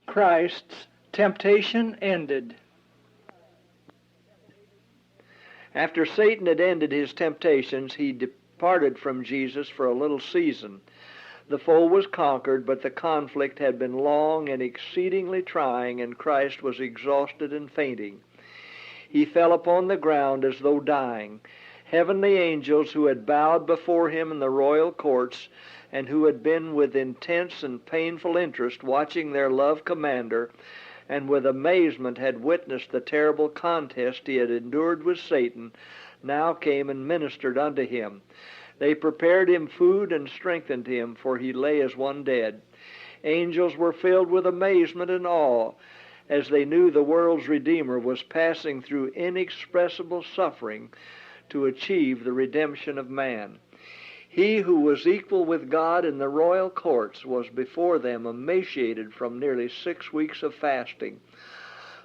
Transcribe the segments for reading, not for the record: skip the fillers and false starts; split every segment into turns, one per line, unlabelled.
Christ's temptation ended.
After Satan had ended his temptations, he departed from Jesus for a little season. The foe was conquered, but the conflict had been long and exceedingly trying, and Christ was exhausted and fainting. He fell upon the ground as though dying. Heavenly angels who had bowed before him in the royal courts, and who had been with intense and painful interest watching their loved commander, and with amazement had witnessed the terrible contest he had endured with Satan, now came and ministered unto him. They prepared him food and strengthened him, for he lay as one dead. Angels were filled with amazement and awe as they knew the world's Redeemer was passing through inexpressible suffering to achieve the redemption of man. He who was equal with God in the royal courts was before them emaciated from nearly 6 weeks of fasting.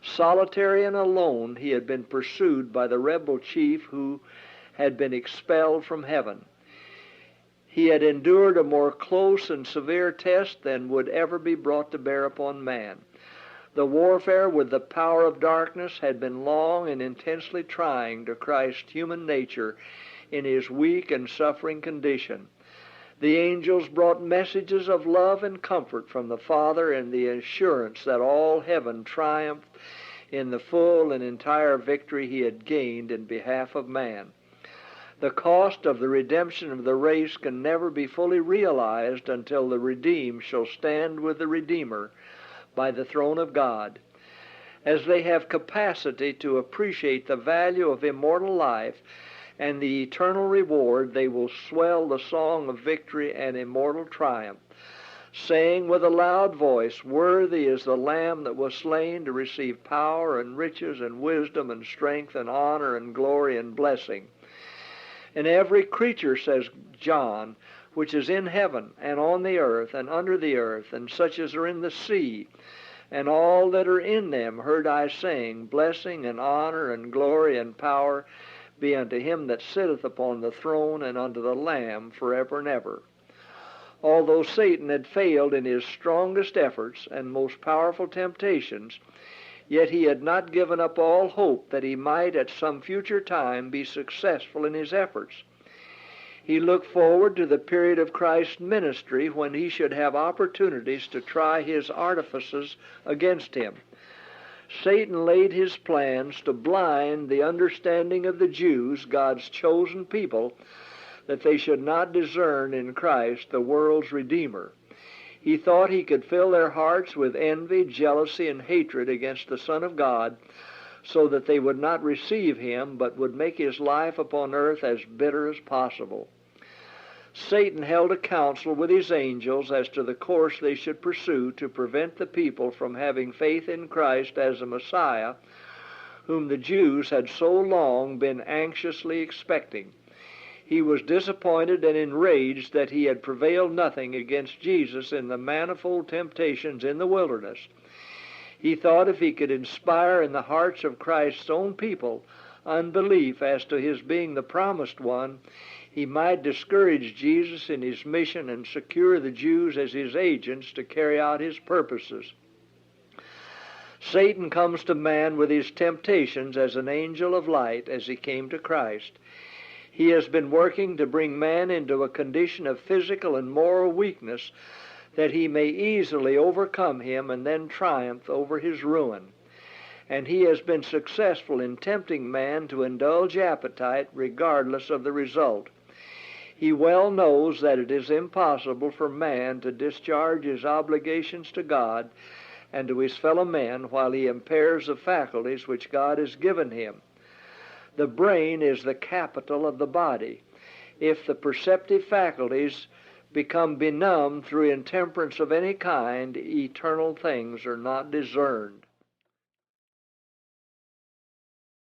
Solitary and alone, he had been pursued by the rebel chief who had been expelled from heaven. He had endured a more close and severe test than would ever be brought to bear upon man. The warfare with the power of darkness had been long and intensely trying to Christ's human nature in his weak and suffering condition. The angels brought messages of love and comfort from the Father and the assurance that all heaven triumphed in the full and entire victory he had gained in behalf of man. The cost of the redemption of the race can never be fully realized until the redeemed shall stand with the Redeemer by the throne of God. As they have capacity to appreciate the value of immortal life and the eternal reward, they will swell the song of victory and immortal triumph, saying with a loud voice, "Worthy is the Lamb that was slain to receive power and riches and wisdom and strength and honor and glory and blessing. And every creature," says John, "which is in heaven and on the earth and under the earth, and such as are in the sea, and all that are in them, heard I saying, Blessing and honor and glory and power be unto him that sitteth upon the throne and unto the Lamb forever and ever." Although Satan had failed in his strongest efforts and most powerful temptations, yet he had not given up all hope that he might at some future time be successful in his efforts. He looked forward to the period of Christ's ministry when he should have opportunities to try his artifices against him. Satan laid his plans to blind the understanding of the Jews, God's chosen people, that they should not discern in Christ the world's Redeemer. He thought he could fill their hearts with envy, jealousy, and hatred against the Son of God, so that they would not receive him, but would make his life upon earth as bitter as possible. Satan held a council with his angels as to the course they should pursue to prevent the people from having faith in Christ as a Messiah, whom the Jews had so long been anxiously expecting. He was disappointed and enraged that he had prevailed nothing against Jesus in the manifold temptations in the wilderness. He thought if he could inspire in the hearts of Christ's own people unbelief as to his being the promised one, he might discourage Jesus in his mission and secure the Jews as his agents to carry out his purposes. Satan comes to man with his temptations as an angel of light as he came to Christ. He has been working to bring man into a condition of physical and moral weakness that he may easily overcome him and then triumph over his ruin. And he has been successful in tempting man to indulge appetite regardless of the result. He well knows that it is impossible for man to discharge his obligations to God and to his fellow men while he impairs the faculties which God has given him. The brain is the capital of the body. If the perceptive faculties become benumbed through intemperance of any kind, eternal things are not discerned.